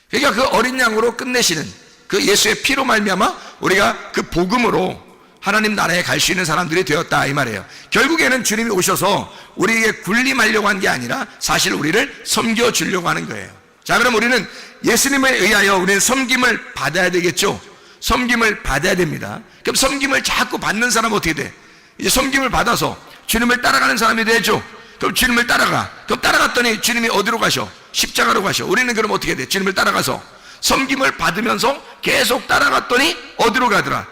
그러니까 그 어린 양으로 끝내시는 그 예수의 피로 말미암아 우리가 그 복음으로 하나님 나라에 갈 수 있는 사람들이 되었다 이 말이에요. 결국에는 주님이 오셔서 우리에게 군림하려고 한 게 아니라 사실 우리를 섬겨주려고 하는 거예요. 자, 그럼 우리는 예수님에 의하여 우리는 섬김을 받아야 되겠죠. 섬김을 받아야 됩니다. 그럼 섬김을 자꾸 받는 사람은 어떻게 돼? 이제 섬김을 받아서 주님을 따라가는 사람이 되죠. 그럼 주님을 따라가. 그럼 따라갔더니 주님이 어디로 가셔? 십자가로 가셔. 우리는 그럼 어떻게 돼? 주님을 따라가서 섬김을 받으면서 계속 따라갔더니 어디로 가더라?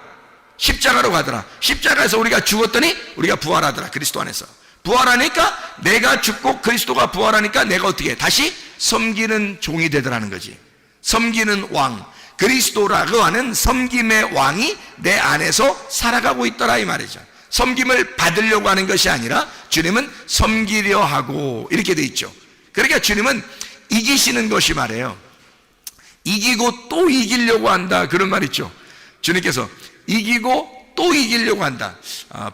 십자가로 가더라. 십자가에서 우리가 죽었더니 우리가 부활하더라. 그리스도 안에서 부활하니까, 내가 죽고 그리스도가 부활하니까 내가 어떻게 해? 다시 섬기는 종이 되더라는 거지. 섬기는 왕, 그리스도라고 하는 섬김의 왕이 내 안에서 살아가고 있더라 이 말이죠. 섬김을 받으려고 하는 것이 아니라 주님은 섬기려 하고 이렇게 돼 있죠. 그러니까 주님은 이기시는 것이 말이에요. 이기고 또 이기려고 한다, 그런 말 있죠. 주님께서 이기고 또 이기려고 한다.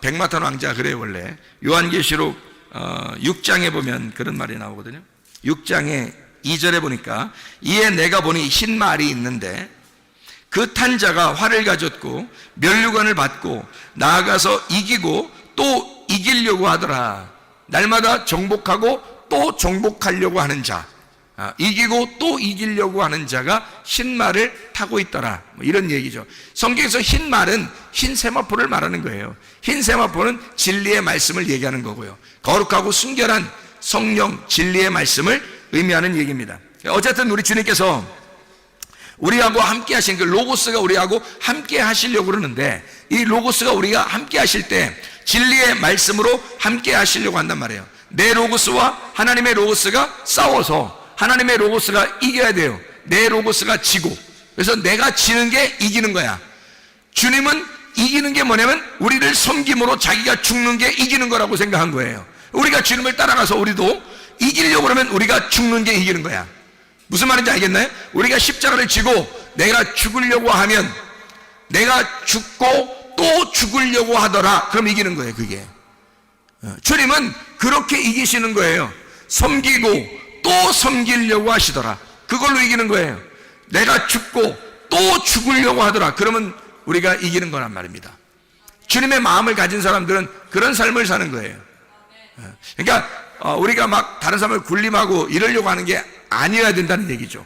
백마탄 왕자 그래요. 원래 요한계시록 6장에 보면 그런 말이 나오거든요. 6장에 2절에 보니까 이에 내가 보니 흰 말이 있는데 그 탄 자가 활을 가졌고 면류관을 받고 나아가서 이기고 또 이기려고 하더라. 날마다 정복하고 또 정복하려고 하는 자, 이기고 또 이기려고 하는 자가 흰 말을 타고 있더라, 뭐 이런 얘기죠. 성경에서 흰 말은 흰 세마포를 말하는 거예요. 흰 세마포는 진리의 말씀을 얘기하는 거고요. 거룩하고 순결한 성령 진리의 말씀을 의미하는 얘기입니다. 어쨌든 우리 주님께서 우리하고 함께 하신 그 로고스가 우리하고 함께 하시려고 그러는데, 이 로고스가 우리가 함께 하실 때 진리의 말씀으로 함께 하시려고 한단 말이에요. 내 로고스와 하나님의 로고스가 싸워서 하나님의 로고스가 이겨야 돼요. 내 로고스가 지고, 그래서 내가 지는 게 이기는 거야. 주님은 이기는 게 뭐냐면 우리를 섬김으로 자기가 죽는 게 이기는 거라고 생각한 거예요. 우리가 주님을 따라가서 우리도 이기려고 그러면 우리가 죽는 게 이기는 거야. 무슨 말인지 알겠나요? 우리가 십자가를 지고 내가 죽으려고 하면, 내가 죽고 또 죽으려고 하더라, 그럼 이기는 거예요. 그게 주님은 그렇게 이기시는 거예요. 섬기고 또 섬기려고 하시더라, 그걸로 이기는 거예요. 내가 죽고 또 죽으려고 하더라, 그러면 우리가 이기는 거란 말입니다. 주님의 마음을 가진 사람들은 그런 삶을 사는 거예요. 그러니까 우리가 막 다른 사람을 군림하고 이러려고 하는 게 아니어야 된다는 얘기죠.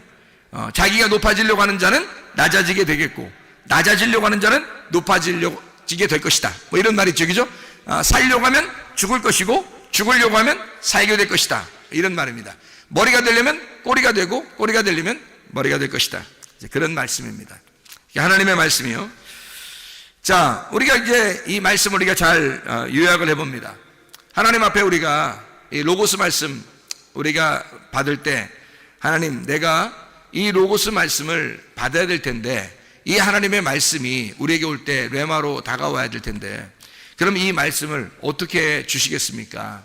자기가 높아지려고 하는 자는 낮아지게 되겠고, 낮아지려고 하는 자는 높아지게 될 것이다, 뭐 이런 말이 있죠. 그죠? 살려고 하면 죽을 것이고 죽으려고 하면 살게 될 것이다, 이런 말입니다. 머리가 되려면 꼬리가 되고 꼬리가 되려면 머리가 될 것이다, 그런 말씀입니다. 하나님의 말씀이요. 자, 우리가 이제 이 말씀을 우리가 잘 요약을 해봅니다. 하나님 앞에 우리가 이 로고스 말씀 우리가 받을 때, 하나님, 내가 이 로고스 말씀을 받아야 될 텐데, 이 하나님의 말씀이 우리에게 올 때 레마로 다가와야 될 텐데, 그럼 이 말씀을 어떻게 주시겠습니까?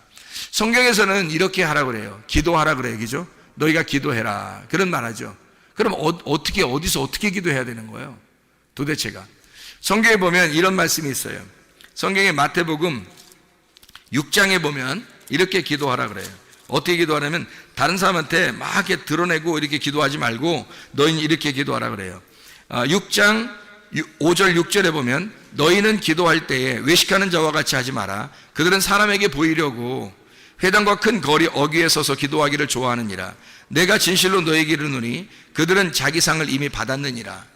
성경에서는 이렇게 하라 그래요. 기도하라 그래요. 그죠? 너희가 기도해라, 그런 말 하죠. 그럼 어디서 어떻게 기도해야 되는 거예요? 도대체가. 성경에 보면 이런 말씀이 있어요. 성경의 마태복음 6장에 보면 이렇게 기도하라 그래요. 어떻게 기도하냐면, 다른 사람한테 막 이렇게 드러내고 이렇게 기도하지 말고 너희는 이렇게 기도하라 그래요. 6장 5절 6절에 보면, 너희는 기도할 때에 외식하는 자와 같이 하지 마라. 그들은 사람에게 보이려고 회당과 큰 거리 어귀에 서서 기도하기를 좋아하느니라. 내가 진실로 너희에게 이르노니 그들은 자기 상을 이미 받았느니라.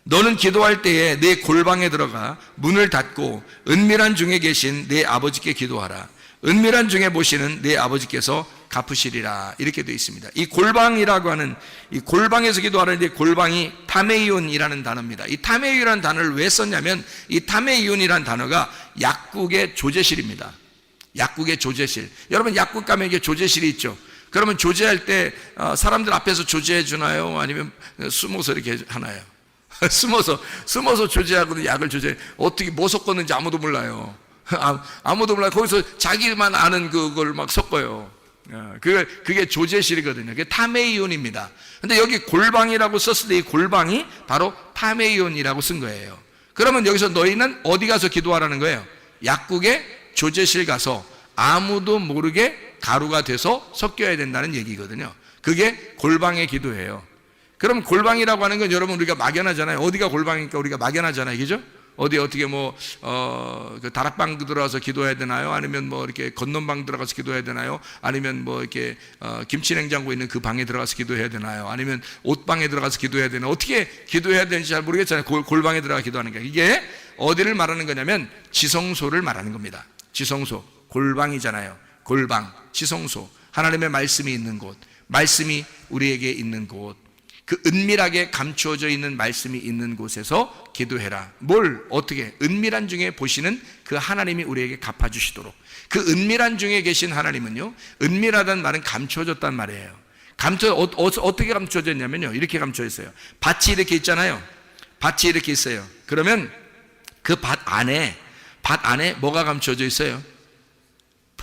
너는 기도할 때에 내 골방에 들어가 문을 닫고 은밀한 중에 계신 내 아버지께 기도하라. 은밀한 중에 보시는 내 아버지께서 갚으시리라, 이렇게 되어 있습니다. 이 골방이라고 하는, 이 골방에서 기도하는데 골방이 타메이온이라는 단어입니다. 이 타메이온이라는 단어를 왜 썼냐면, 이 타메이온이라는 단어가 약국의 조제실입니다. 약국의 조제실. 여러분, 약국 가면 이게 조제실이 있죠. 그러면 조제할 때 사람들 앞에서 조제해 주나요? 아니면 숨어서 이렇게 하나요? 숨어서 조제하거든요. 약을 조제. 어떻게 뭐 섞었는지 아무도 몰라요. 아무도 몰라요. 거기서 자기만 아는 그걸 막 섞어요. 그게 조제실이거든요. 그게 타메이온입니다. 근데 여기 골방이라고 썼을 때 이 골방이 바로 타메이온이라고 쓴 거예요. 그러면 여기서 너희는 어디 가서 기도하라는 거예요? 약국의 조제실 가서 아무도 모르게 가루가 돼서 섞여야 된다는 얘기거든요. 그게 골방의 기도예요. 그럼 골방이라고 하는 건 여러분 우리가 막연하잖아요. 어디가 골방이니까 우리가 막연하잖아요. 그죠? 어떻게 그 다락방 들어가서 기도해야 되나요? 아니면 뭐 이렇게 건넌방 들어가서 기도해야 되나요? 아니면 뭐 이렇게 김치냉장고 있는 그 방에 들어가서 기도해야 되나요? 아니면 옷방에 들어가서 기도해야 되나요? 어떻게 기도해야 되는지 잘 모르겠잖아요. 골방에 들어가 기도하는 게. 이게 어디를 말하는 거냐면 지성소를 말하는 겁니다. 지성소, 골방이잖아요. 골방, 지성소, 하나님의 말씀이 있는 곳, 말씀이 우리에게 있는 곳, 그 은밀하게 감추어져 있는 말씀이 있는 곳에서 기도해라. 뭘 어떻게? 은밀한 중에 보시는 그 하나님이 우리에게 갚아주시도록. 그 은밀한 중에 계신 하나님은요, 은밀하다는 말은 감추어졌단 말이에요. 어떻게 감추어졌냐면요, 이렇게 감추어졌어요. 밭이 이렇게 있잖아요. 밭이 이렇게 있어요. 그러면 그 밭 안에 뭐가 감추어져 있어요?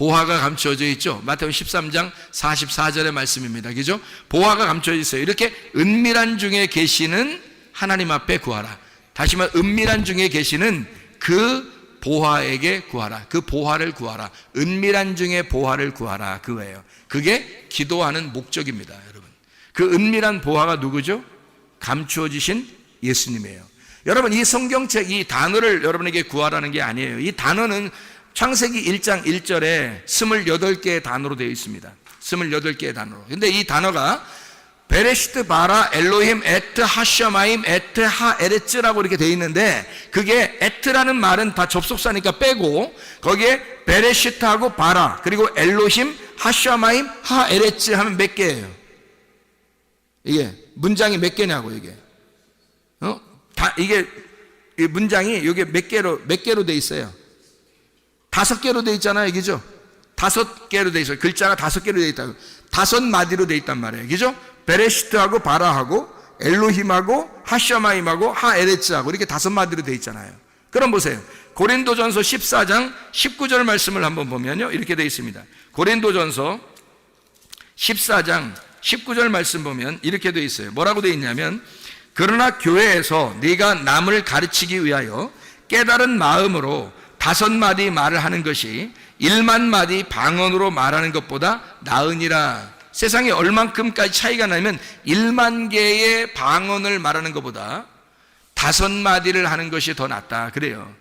보화가 감추어져 있죠. 마태복음 13장 44절의 말씀입니다. 그죠? 보화가 감추어져 있어요. 이렇게 은밀한 중에 계시는 하나님 앞에 구하라. 다시 말해 은밀한 중에 계시는 그 보화에게 구하라. 그 보화를 구하라. 은밀한 중에 보화를 구하라. 그거예요. 그게 기도하는 목적입니다, 여러분. 그 은밀한 보화가 누구죠? 감추어지신 예수님이에요. 여러분, 이 성경책, 이 단어를 여러분에게 구하라는 게 아니에요. 이 단어는 창세기 1장 1절에 28개의 단어로 되어 있습니다. 28개의 단어로. 근데 이 단어가 베레시트 바라 엘로힘 에트 하샤마임 에트 하에레츠라고 이렇게 되어 있는데, 그게 에트라는 말은 다 접속사니까 빼고 거기에 베레시트하고 바라 그리고 엘로힘 하샤마임 하에레츠 하면 몇 개예요? 이게 문장이 몇 개냐고. 이게 이게 이 문장이 이게 몇 개로 돼 있어요? 5개로 돼 있잖아요, 그죠? 5개로 돼 있어요. 글자가 5개로 돼 있다고. 5마디로 돼 있단 말이에요, 그죠? 베레시트하고 바라하고 엘로힘하고 하샤마임하고 하에레츠하고 이렇게 5마디로 돼 있잖아요. 그럼 보세요. 고린도전서 14장 19절 말씀을 한번 보면요, 이렇게 돼 있습니다. 고린도전서 14장 19절 말씀 보면 이렇게 돼 있어요. 뭐라고 돼 있냐면, 그러나 교회에서 네가 남을 가르치기 위하여 깨달은 마음으로 5마디 말을 하는 것이 1만 마디 방언으로 말하는 것보다 나으니라. 세상에 얼만큼까지 차이가 나면 1만 개의 방언을 말하는 것보다 5마디를 하는 것이 더 낫다. 그래요.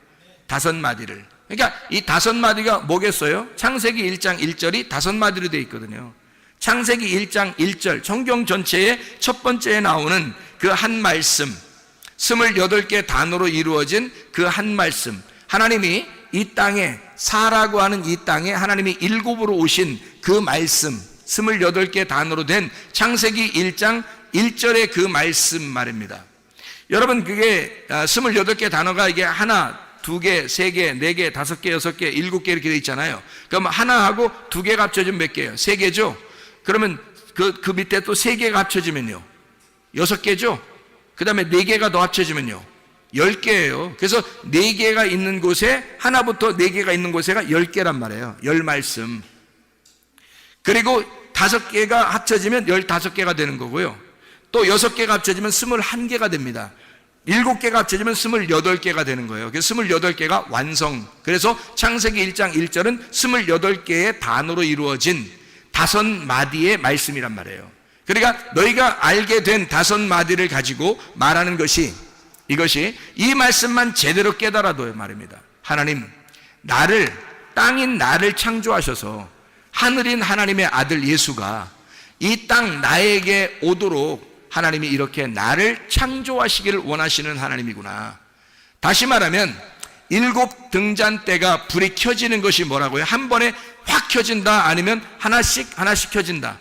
5마디를. 그러니까 이 5마디가 뭐겠어요? 창세기 1장 1절이 5마디로 되어 있거든요. 창세기 1장 1절, 성경 전체의 첫 번째에 나오는 그 한 말씀, 28개 단어로 이루어진 그 한 말씀, 하나님이 이 땅에, 사라고 하는 이 땅에 하나님이 일곱으로 오신 그 말씀, 28개 단어로 된 창세기 1장 1절의 그 말씀 말입니다. 여러분, 그게 28개 단어가 이게 하나, 2개, 3개, 4개, 5개, 6개, 7개 이렇게 돼 있잖아요. 그럼 하나하고 2개가 합쳐지면 몇 개예요? 3개죠? 그러면 그 밑에 또 3개가 합쳐지면요, 6개죠? 그 다음에 4개가 더 합쳐지면요, 10개예요. 그래서 4개가 있는 곳에, 하나부터 4개가 있는 곳에가 10개란 말이에요. 10말씀. 그리고 5개가 합쳐지면 15개가 되는 거고요. 또 6개가 합쳐지면 21개가 됩니다. 7개가 합쳐지면 28개가 되는 거예요. 그래서 28개가 완성. 그래서 창세기 1장 1절은 28개의 단어로 이루어진 5마디의 말씀이란 말이에요. 그러니까 너희가 알게 된 5마디를 가지고 말하는 것이, 이것이 이 말씀만 제대로 깨달아둬요 말입니다. 하나님, 나를, 땅인 나를 창조하셔서 하늘인 하나님의 아들 예수가 이 땅 나에게 오도록 하나님이 이렇게 나를 창조하시기를 원하시는 하나님이구나. 다시 말하면 7 등잔대가 불이 켜지는 것이 뭐라고요? 한 번에 확 켜진다, 아니면 하나씩 켜진다.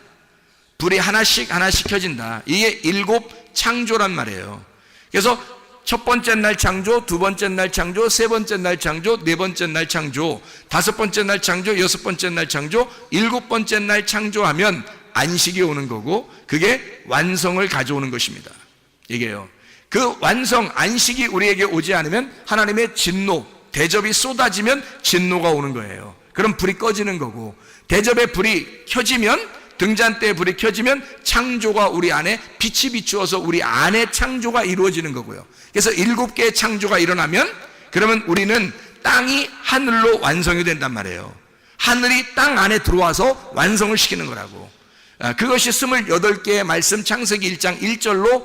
불이 하나씩 켜진다. 이게 7 창조란 말이에요. 그래서 첫 번째 날 창조, 두 번째 날 창조, 세 번째 날 창조, 네 번째 날 창조, 5번째 날 창조, 6번째 날 창조, 7번째 날 창조하면 안식이 오는 거고, 그게 완성을 가져오는 것입니다. 이게요. 그 완성, 안식이 우리에게 오지 않으면 하나님의 진노, 대접이 쏟아지면 진노가 오는 거예요. 그럼 불이 꺼지는 거고, 대접의 불이 켜지면, 등잔대의 불이 켜지면 창조가 우리 안에 빛이 비추어서 우리 안에 창조가 이루어지는 거고요. 그래서 7개의 창조가 일어나면, 그러면 우리는 땅이 하늘로 완성이 된단 말이에요. 하늘이 땅 안에 들어와서 완성을 시키는 거라고. 그것이 28개의 말씀, 창세기 1장 1절로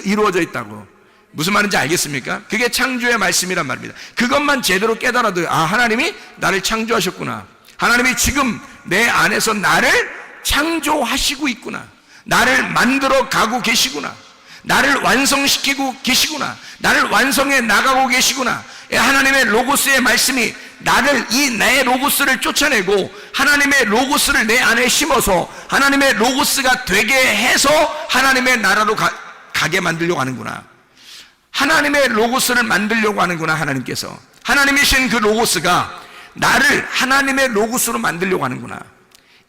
이루어져 있다고. 무슨 말인지 알겠습니까? 그게 창조의 말씀이란 말입니다. 그것만 제대로 깨달아도, 아, 하나님이 나를 창조하셨구나. 하나님이 지금 내 안에서 나를 창조하시고 있구나. 나를 만들어 가고 계시구나. 나를 완성시키고 계시구나. 나를 완성해 나가고 계시구나. 하나님의 로고스의 말씀이 나를, 이 내 로고스를 쫓아내고 하나님의 로고스를 내 안에 심어서 하나님의 로고스가 되게 해서 하나님의 나라로 가게 만들려고 하는구나. 하나님의 로고스를 만들려고 하는구나. 하나님께서, 하나님이신 그 로고스가 나를 하나님의 로고스로 만들려고 하는구나.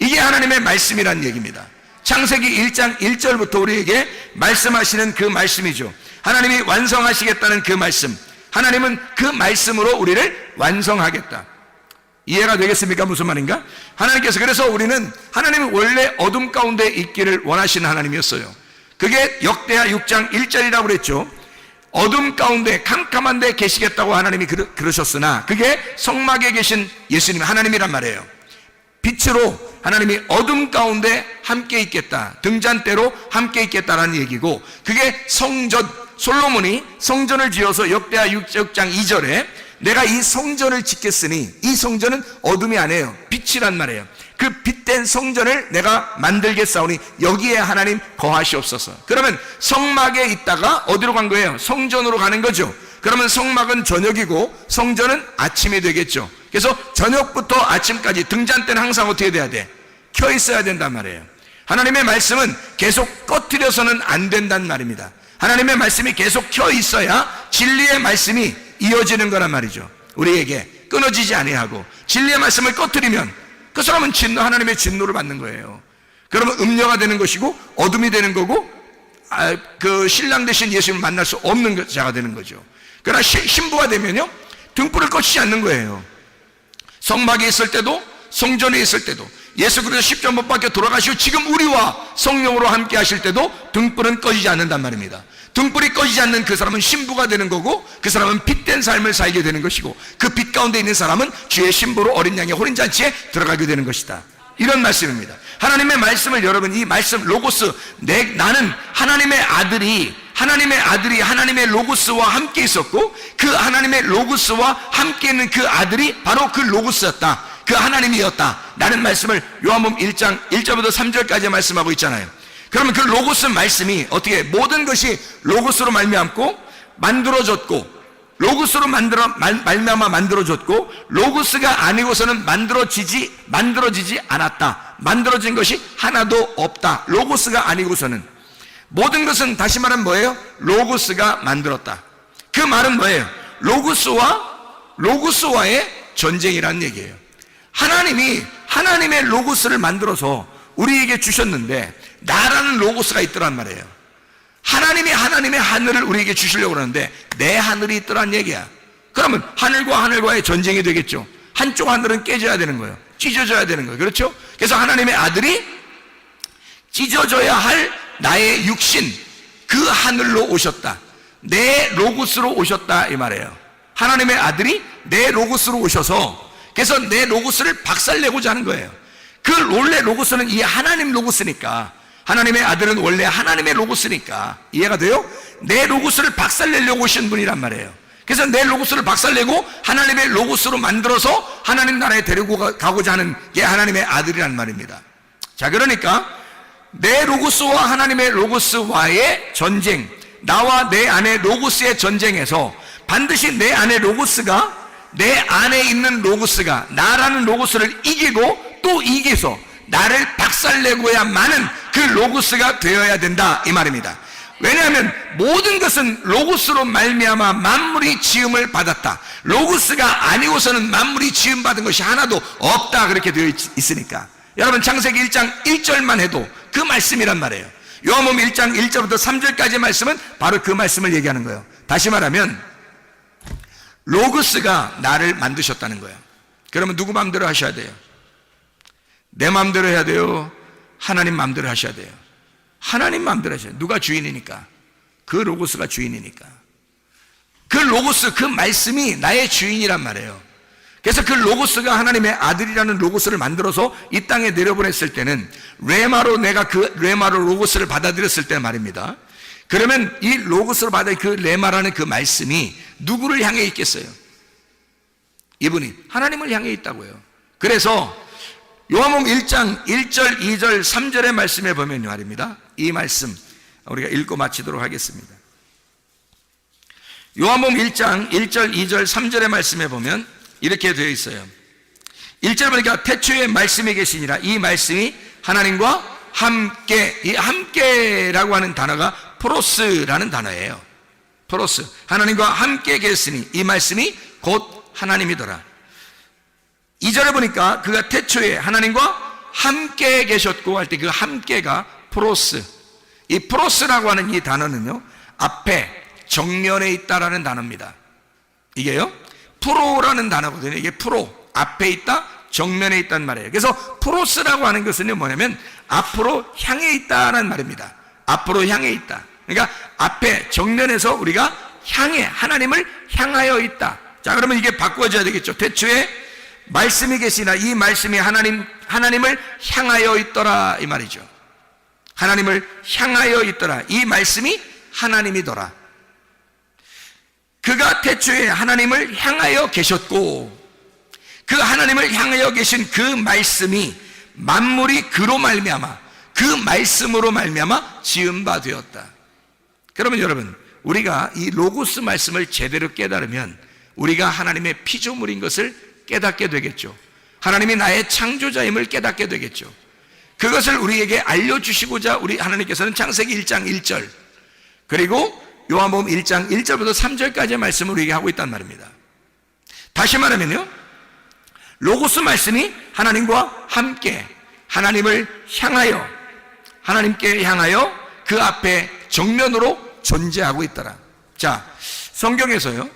이게 하나님의 말씀이란 얘기입니다. 창세기 1장 1절부터 우리에게 말씀하시는 그 말씀이죠. 하나님이 완성하시겠다는 그 말씀, 하나님은 그 말씀으로 우리를 완성하겠다. 이해가 되겠습니까? 무슨 말인가? 하나님께서, 그래서 우리는 하나님은 원래 어둠 가운데 있기를 원하시는 하나님이었어요. 그게 역대하 6장 1절이라고 그랬죠. 어둠 가운데 캄캄한 데 계시겠다고 하나님이 그러셨으나 그게 성막에 계신 예수님 하나님이란 말이에요. 빛으로 하나님이 어둠 가운데 함께 있겠다, 등잔대로 함께 있겠다라는 얘기고, 그게 성전, 솔로몬이 성전을 지어서 역대하 6장 2절에 내가 이 성전을 짓겠으니, 이 성전은 어둠이 아니에요, 빛이란 말이에요. 그 빛된 성전을 내가 만들겠사오니 여기에 하나님 거하시옵소서. 그러면 성막에 있다가 어디로 간 거예요? 성전으로 가는 거죠. 그러면 성막은 저녁이고 성전은 아침이 되겠죠. 그래서 저녁부터 아침까지 등잔대는 항상 어떻게 돼야 돼? 켜 있어야 된단 말이에요. 하나님의 말씀은 계속 꺼트려서는 안 된단 말입니다. 하나님의 말씀이 계속 켜 있어야 진리의 말씀이 이어지는 거란 말이죠. 우리에게 끊어지지 아니하고, 진리의 말씀을 꺼트리면 그 사람은 하나님의 진노를 받는 거예요. 그러면 음녀가 되는 것이고 어둠이 되는 거고, 그 신랑 되신 예수님을 만날 수 없는 자가 되는 거죠. 그러나 신부가 되면요, 등불을 꺼지지 않는 거예요. 성막에 있을 때도 성전에 있을 때도 예수 그리스도 십자가 못 박혀 돌아가시고 지금 우리와 성령으로 함께 하실 때도 등불은 꺼지지 않는단 말입니다. 등불이 꺼지지 않는 그 사람은 신부가 되는 거고, 그 사람은 빛된 삶을 살게 되는 것이고, 그 빛 가운데 있는 사람은 주의 신부로 어린 양의 혼인잔치에 들어가게 되는 것이다. 이런 말씀입니다. 하나님의 말씀을, 여러분, 이 말씀 로고스, 나는 하나님의 아들이 하나님의 로고스와 함께 있었고, 그 하나님의 로고스와 함께 있는 그 아들이 바로 그 로고스였다, 그 하나님이었다 라는 말씀을 요한복음 1장 1절부터 3절까지 말씀하고 있잖아요. 그러면 그 로고스 말씀이 어떻게, 모든 것이 로고스로 말미암고 만들어졌고, 로고스로 말미암아 만들어졌고, 로고스가 아니고서는 만들어지지 않았다. 만들어진 것이 하나도 없다. 로고스가 아니고서는. 모든 것은 다시 말하면 뭐예요? 로고스가 만들었다. 그 말은 뭐예요? 로고스와의 전쟁이라는 얘기예요. 하나님이 하나님의 로고스를 만들어서 우리에게 주셨는데, 나라는 로고스가 있더란 말이에요. 하나님이 하나님의 하늘을 우리에게 주시려고 그러는데 내 하늘이 있더란 얘기야. 그러면 하늘과 하늘과의 전쟁이 되겠죠. 한쪽 하늘은 깨져야 되는 거예요. 찢어져야 되는 거예요. 그렇죠? 그래서 하나님의 아들이 찢어져야 할 나의 육신, 그 하늘로 오셨다. 내 로고스로 오셨다 이 말이에요. 하나님의 아들이 내 로고스로 오셔서, 그래서 내 로고스를 박살내고자 하는 거예요. 그 원래 로고스는 이 하나님 로고스니까, 하나님의 아들은 원래 하나님의 로고스니까, 이해가 돼요? 내 로고스를 박살내려고 오신 분이란 말이에요. 그래서 내 로고스를 박살내고 하나님의 로고스로 만들어서 하나님 나라에 데리고 가고자 하는 게 하나님의 아들이란 말입니다. 자, 그러니까 내 로고스와 하나님의 로고스와의 전쟁, 나와 내 안에 로고스의 전쟁에서 반드시 내 안에 로고스가, 내 안에 있는 로고스가 나라는 로고스를 이기고 또 이겨서 나를 박살내고야만은 그 로고스가 되어야 된다 이 말입니다. 왜냐하면 모든 것은 로고스로 말미암아 만물이 지음을 받았다. 로고스가 아니고서는 만물이 지음 받은 것이 하나도 없다, 그렇게 되어 있으니까. 여러분, 창세기 1장 1절만 해도 그 말씀이란 말이에요. 요한복음 1장 1절부터 3절까지 말씀은 바로 그 말씀을 얘기하는 거예요. 다시 말하면 로고스가 나를 만드셨다는 거예요. 그러면 누구 마음대로 하셔야 돼요? 내 마음대로 해야 돼요? 하나님 마음대로 하셔야 돼요? 하나님 마음대로 하셔야 돼요. 누가 주인이니까? 그 로고스가 주인이니까. 그 로고스, 그 말씀이 나의 주인이란 말이에요. 그래서 그 로고스가 하나님의 아들이라는 로고스를 만들어서 이 땅에 내려보냈을 때는 레마로, 내가 그 레마로 로고스를 받아들였을 때 말입니다. 그러면 이 로고스를 받아 그 레마라는 그 말씀이 누구를 향해 있겠어요? 이분이 하나님을 향해 있다고요. 그래서 요한복음 1장 1절, 2절, 3절의 말씀에 보면 말입니다. 이 말씀 우리가 읽고 마치도록 하겠습니다. 요한복음 1장 1절, 2절, 3절의 말씀에 보면 이렇게 되어 있어요. 1절 보니까 태초에 말씀이 계시니라. 이 말씀이 하나님과 함께, 이 함께라고 하는 단어가 프로스라는 단어예요. 프로스, 하나님과 함께 계시니 이 말씀이 곧 하나님이더라. 2절에 보니까 그가 태초에 하나님과 함께 계셨고 할 때 그 함께가 프로스, 이 프로스라고 하는 이 단어는요, 앞에 정면에 있다라는 단어입니다. 이게요 프로라는 단어거든요. 이게 프로, 앞에 있다, 정면에 있단 말이에요. 그래서 프로스라고 하는 것은 뭐냐면 앞으로 향해 있다라는 말입니다. 앞으로 향해 있다. 그러니까 앞에 정면에서 우리가 향해, 하나님을 향하여 있다. 자, 그러면 이게 바꿔져야 되겠죠. 태초에 말씀이 계시나 이 말씀이 하나님을 향하여 있더라 이 말이죠. 하나님을 향하여 있더라. 이 말씀이 하나님이더라. 그가 태초에 하나님을 향하여 계셨고 그 하나님을 향하여 계신 그 말씀이 만물이 그로 말미암아 그 말씀으로 말미암아 지은 바 되었다. 그러면 여러분, 우리가 이 로고스 말씀을 제대로 깨달으면 우리가 하나님의 피조물인 것을 깨닫게 되겠죠. 하나님이 나의 창조자임을 깨닫게 되겠죠. 그것을 우리에게 알려주시고자 우리 하나님께서는 창세기 1장 1절 그리고 요한복음 1장 1절부터 3절까지의 말씀을 우리에게 하고 있단 말입니다. 다시 말하면요, 로고스 말씀이 하나님과 함께 하나님을 향하여 하나님께 향하여 그 앞에 정면으로 존재하고 있더라. 자, 성경에서요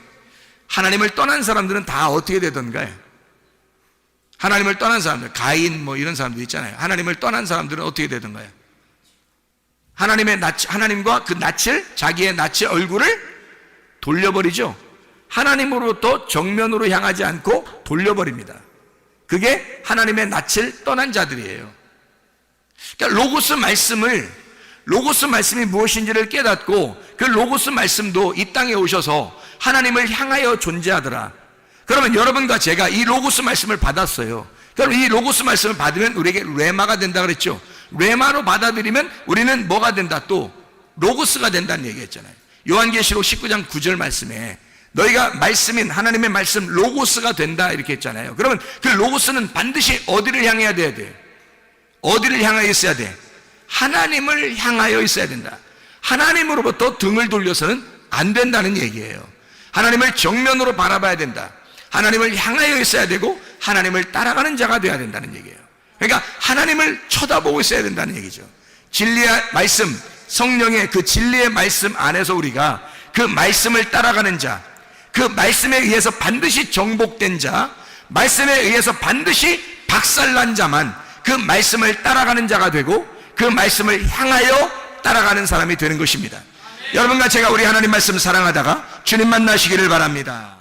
하나님을 떠난 사람들은 다 어떻게 되던가요? 하나님을 떠난 사람들, 가인 뭐 이런 사람들 있잖아요. 하나님을 떠난 사람들은 어떻게 되던가요? 하나님과 그 낯을, 자기의 낯의 얼굴을 돌려버리죠. 하나님으로부터 정면으로 향하지 않고 돌려버립니다. 그게 하나님의 낯을 떠난 자들이에요. 그러니까 로고스 말씀이 무엇인지를 깨닫고 그 로고스 말씀도 이 땅에 오셔서 하나님을 향하여 존재하더라. 그러면 여러분과 제가 이 로고스 말씀을 받았어요. 그럼 이 로고스 말씀을 받으면 우리에게 레마가 된다 그랬죠. 레마로 받아들이면 우리는 뭐가 된다? 또 로고스가 된다는 얘기했잖아요. 요한계시록 19장 9절 말씀에 너희가 말씀인 하나님의 말씀 로고스가 된다 이렇게 했잖아요. 그러면 그 로고스는 반드시 어디를 향해야 돼야 돼? 어디를 향하여 있어야 돼? 하나님을 향하여 있어야 된다. 하나님으로부터 등을 돌려서는 안 된다는 얘기예요. 하나님을 정면으로 바라봐야 된다. 하나님을 향하여 있어야 되고 하나님을 따라가는 자가 되어야 된다는 얘기예요. 그러니까 하나님을 쳐다보고 있어야 된다는 얘기죠. 진리의 말씀, 성령의 그 진리의 말씀 안에서 우리가 그 말씀을 따라가는 자, 그 말씀에 의해서 반드시 정복된 자, 말씀에 의해서 반드시 박살난 자만 그 말씀을 따라가는 자가 되고 그 말씀을 향하여 따라가는 사람이 되는 것입니다. 여러분과 제가 우리 하나님 말씀 사랑하다가 주님 만나시기를 바랍니다.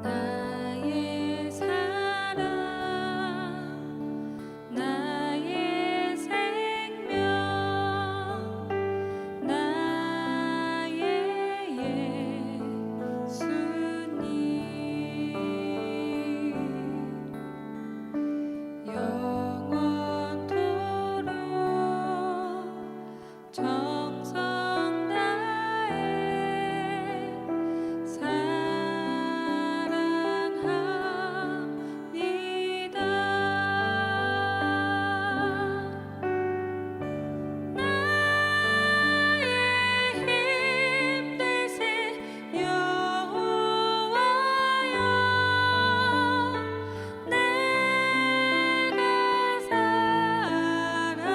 나의 사랑 나의 생명 나의 예수님 영원토록 정성 다해 사랑합니다. 나의 힘내세 여호와여 내가 사랑합니다.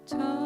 저